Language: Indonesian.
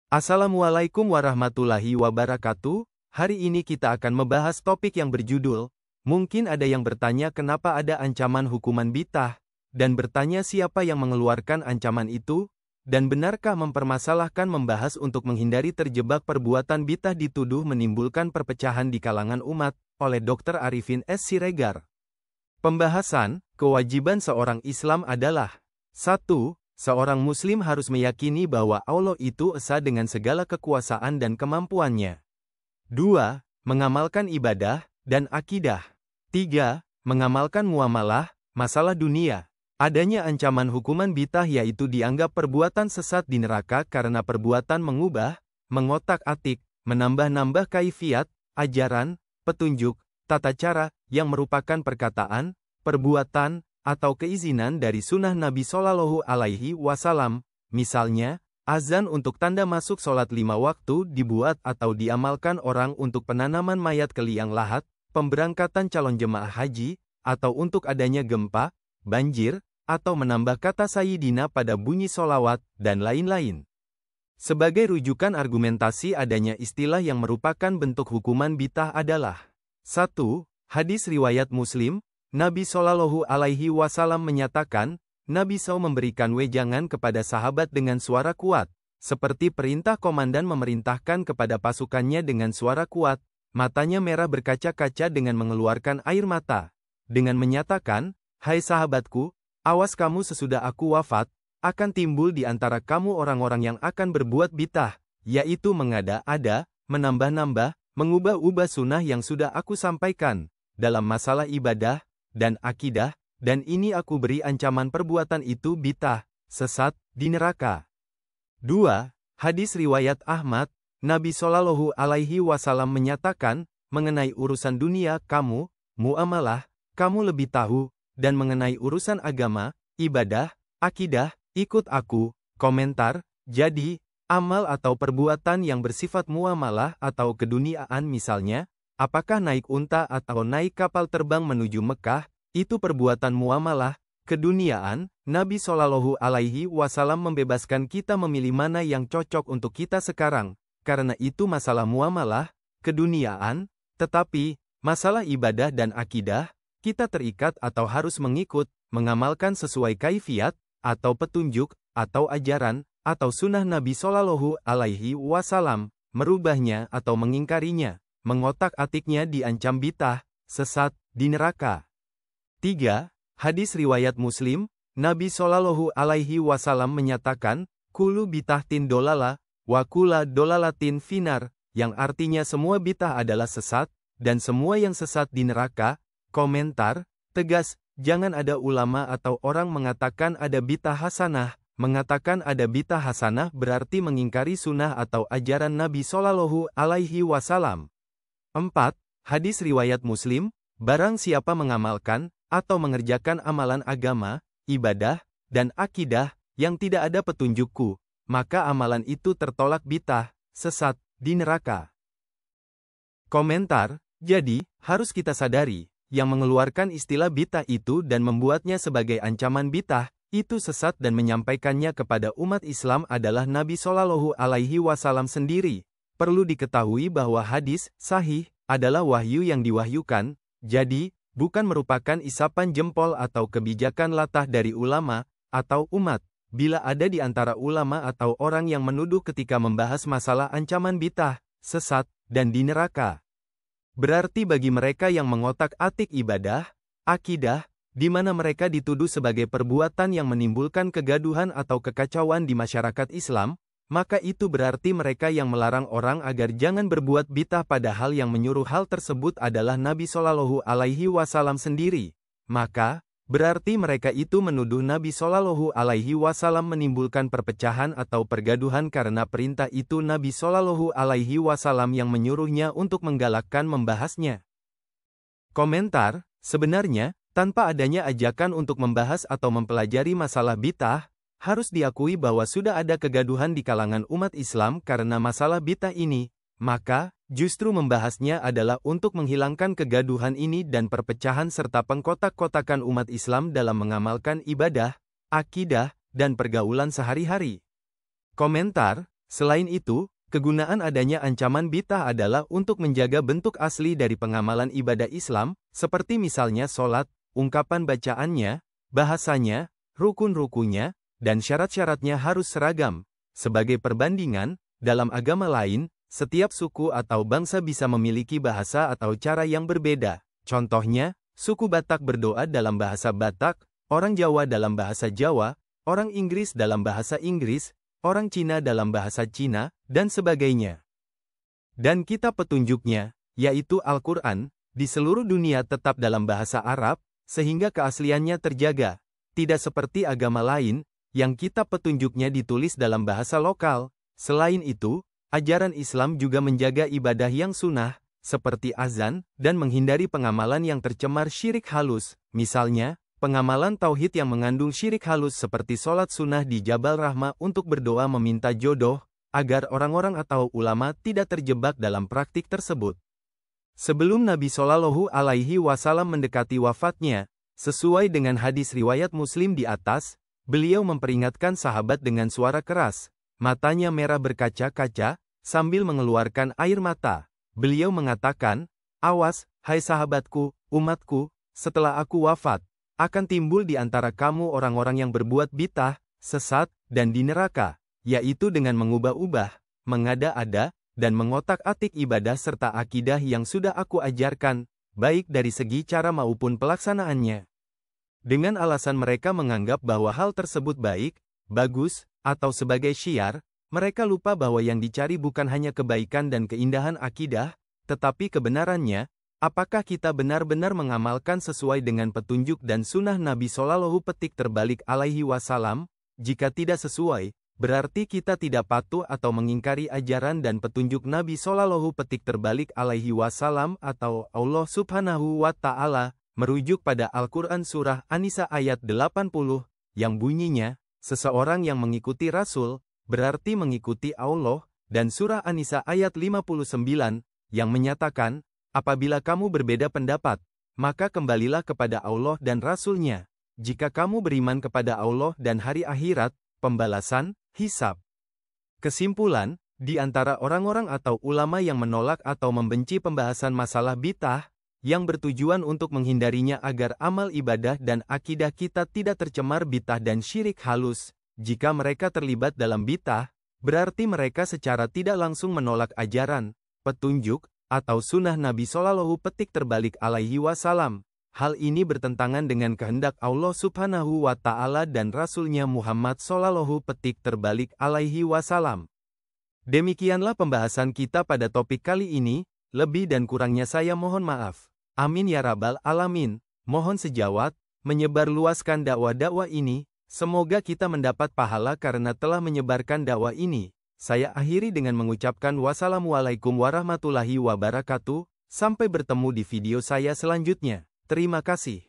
Assalamualaikum warahmatullahi wabarakatuh. Hari ini kita akan membahas topik yang berjudul, mungkin ada yang bertanya kenapa ada ancaman hukuman bid'ah, dan bertanya siapa yang mengeluarkan ancaman itu, dan benarkah mempermasalahkan membahas untuk menghindari terjebak perbuatan bid'ah dituduh menimbulkan perpecahan di kalangan umat, oleh Dr. Arifin S. Siregar. Pembahasan, kewajiban seorang Islam adalah 1. Seorang Muslim harus meyakini bahwa Allah itu esa dengan segala kekuasaan dan kemampuannya. 2. Mengamalkan ibadah dan akidah. 3. Mengamalkan muamalah, masalah dunia. Adanya ancaman hukuman bid'ah yaitu dianggap perbuatan sesat di neraka karena perbuatan mengubah, mengotak-atik, menambah-nambah kaifiat, ajaran, petunjuk, tata cara, yang merupakan perkataan, perbuatan, atau keizinan dari sunnah Nabi Shallallahu Alaihi Wasallam, misalnya, azan untuk tanda masuk sholat 5 waktu dibuat atau diamalkan orang untuk penanaman mayat ke liang lahat, pemberangkatan calon jemaah haji, atau untuk adanya gempa, banjir, atau menambah kata sayyidina pada bunyi sholawat, dan lain-lain. Sebagai rujukan argumentasi adanya istilah yang merupakan bentuk hukuman bid'ah adalah 1. Hadis riwayat Muslim, Nabi Shallallahu Alaihi Wasallam menyatakan, Nabi SAW memberikan wejangan kepada sahabat dengan suara kuat, seperti perintah komandan memerintahkan kepada pasukannya dengan suara kuat, matanya merah berkaca-kaca dengan mengeluarkan air mata, dengan menyatakan, hai sahabatku, awas kamu sesudah aku wafat, akan timbul di antara kamu orang-orang yang akan berbuat bid'ah, yaitu mengada-ada, menambah-nambah, mengubah-ubah sunnah yang sudah aku sampaikan, dalam masalah ibadah, dan akidah, dan ini aku beri ancaman perbuatan itu bid'ah, sesat, di neraka. 2. Hadis riwayat Ahmad, Nabi Shallallahu Alaihi Wasallam menyatakan, mengenai urusan dunia kamu, muamalah, kamu lebih tahu, dan mengenai urusan agama, ibadah, akidah, ikut aku. Komentar, jadi, amal atau perbuatan yang bersifat muamalah atau keduniaan misalnya, apakah naik unta atau naik kapal terbang menuju Mekah, itu perbuatan muamalah, keduniaan. Nabi Shallallahu Alaihi Wasallam membebaskan kita memilih mana yang cocok untuk kita sekarang, karena itu masalah muamalah, keduniaan, tetapi, masalah ibadah dan akidah, kita terikat atau harus mengikut, mengamalkan sesuai kaifiat, atau petunjuk, atau ajaran, atau sunnah Nabi Shallallahu Alaihi Wasallam, merubahnya atau mengingkarinya, mengotak-atiknya diancam bid'ah, sesat, di neraka. 3. Hadis riwayat Muslim, Nabi Shallallahu Alaihi Wasallam menyatakan, Kulu bid'atin dolala, wa kula dolalatin finar, yang artinya semua bid'ah adalah sesat, dan semua yang sesat di neraka. Komentar, tegas, jangan ada ulama atau orang mengatakan ada bid'ah hasanah. Mengatakan ada bid'ah hasanah berarti mengingkari sunnah atau ajaran Nabi Shallallahu Alaihi Wasallam. 4. Hadis riwayat Muslim, barang siapa mengamalkan, atau mengerjakan amalan agama, ibadah, dan akidah, yang tidak ada petunjukku, maka amalan itu tertolak bid'ah, sesat, di neraka. Komentar, jadi, harus kita sadari, yang mengeluarkan istilah bid'ah itu dan membuatnya sebagai ancaman bid'ah, itu sesat dan menyampaikannya kepada umat Islam adalah Nabi Shallallahu Alaihi Wasallam sendiri. Perlu diketahui bahwa hadis, sahih, adalah wahyu yang diwahyukan, jadi, bukan merupakan isapan jempol atau kebijakan latah dari ulama, atau umat, bila ada di antara ulama atau orang yang menuduh ketika membahas masalah ancaman bid'ah, sesat, dan di neraka. Berarti bagi mereka yang mengotak-atik ibadah, akidah, di mana mereka dituduh sebagai perbuatan yang menimbulkan kegaduhan atau kekacauan di masyarakat Islam, maka itu berarti mereka yang melarang orang agar jangan berbuat bid'ah padahal yang menyuruh hal tersebut adalah Nabi Shallallahu Alaihi Wasallam sendiri. Maka, berarti mereka itu menuduh Nabi Shallallahu Alaihi Wasallam menimbulkan perpecahan atau pergaduhan karena perintah itu Nabi Shallallahu Alaihi Wasallam yang menyuruhnya untuk menggalakkan membahasnya. Komentar, sebenarnya, tanpa adanya ajakan untuk membahas atau mempelajari masalah bid'ah, harus diakui bahwa sudah ada kegaduhan di kalangan umat Islam karena masalah bid'ah ini, maka, justru membahasnya adalah untuk menghilangkan kegaduhan ini dan perpecahan serta pengkotak-kotakan umat Islam dalam mengamalkan ibadah, akidah, dan pergaulan sehari-hari. Komentar, Selain itu, kegunaan adanya ancaman bid'ah adalah untuk menjaga bentuk asli dari pengamalan ibadah Islam, seperti misalnya sholat, ungkapan bacaannya, bahasanya, rukun-rukunnya, dan syarat-syaratnya harus seragam. Sebagai perbandingan, dalam agama lain, setiap suku atau bangsa bisa memiliki bahasa atau cara yang berbeda. Contohnya, suku Batak berdoa dalam bahasa Batak, orang Jawa dalam bahasa Jawa, orang Inggris dalam bahasa Inggris, orang Cina dalam bahasa Cina, dan sebagainya. Dan kitab petunjuknya, yaitu Al-Quran, di seluruh dunia tetap dalam bahasa Arab, sehingga keasliannya terjaga. Tidak seperti agama lain, yang kitab petunjuknya ditulis dalam bahasa lokal. Selain itu, ajaran Islam juga menjaga ibadah yang sunnah, seperti azan, dan menghindari pengamalan yang tercemar syirik halus. Misalnya, pengamalan tauhid yang mengandung syirik halus seperti sholat sunnah di Jabal Rahmah untuk berdoa meminta jodoh, agar orang-orang atau ulama tidak terjebak dalam praktik tersebut. Sebelum Nabi Shallallahu Alaihi Wasallam mendekati wafatnya, sesuai dengan hadis riwayat Muslim di atas, beliau memperingatkan sahabat dengan suara keras. Matanya merah berkaca-kaca, sambil mengeluarkan air mata. Beliau mengatakan, "Awas, hai sahabatku, umatku, setelah aku wafat, akan timbul di antara kamu orang-orang yang berbuat bid'ah, sesat, dan di neraka, yaitu dengan mengubah-ubah, mengada-ada, dan mengotak-atik ibadah serta akidah yang sudah aku ajarkan, baik dari segi cara maupun pelaksanaannya." Dengan alasan mereka menganggap bahwa hal tersebut baik, bagus, atau sebagai syiar, mereka lupa bahwa yang dicari bukan hanya kebaikan dan keindahan akidah, tetapi kebenarannya. Apakah kita benar-benar mengamalkan sesuai dengan petunjuk dan sunnah Nabi Shallallahu Alaihi Wasallam? Jika tidak sesuai, berarti kita tidak patuh atau mengingkari ajaran dan petunjuk Nabi Shallallahu Alaihi Wasallam atau Allah Subhanahu wa Ta'ala, merujuk pada Al-Quran Surah An-Nisa ayat 80, yang bunyinya, seseorang yang mengikuti Rasul, berarti mengikuti Allah, dan Surah An-Nisa ayat 59, yang menyatakan, apabila kamu berbeda pendapat, maka kembalilah kepada Allah dan Rasul-Nya. Jika kamu beriman kepada Allah dan hari akhirat, pembalasan, hisab. Kesimpulan, di antara orang-orang atau ulama yang menolak atau membenci pembahasan masalah bid'ah, yang bertujuan untuk menghindarinya agar amal ibadah dan akidah kita tidak tercemar bid'ah dan syirik halus. Jika mereka terlibat dalam bid'ah, berarti mereka secara tidak langsung menolak ajaran, petunjuk, atau sunnah Nabi Shallallahu Alaihi Wasallam. Hal ini bertentangan dengan kehendak Allah Subhanahu wa Ta'ala dan Rasul-Nya Muhammad Shallallahu Alaihi Wasallam. Demikianlah pembahasan kita pada topik kali ini, lebih dan kurangnya saya mohon maaf. Amin ya rabbal alamin. Mohon sejawat, menyebarluaskan dakwah-dakwah ini, semoga kita mendapat pahala karena telah menyebarkan dakwah ini. Saya akhiri dengan mengucapkan wassalamualaikum warahmatullahi wabarakatuh, sampai bertemu di video saya selanjutnya. Terima kasih.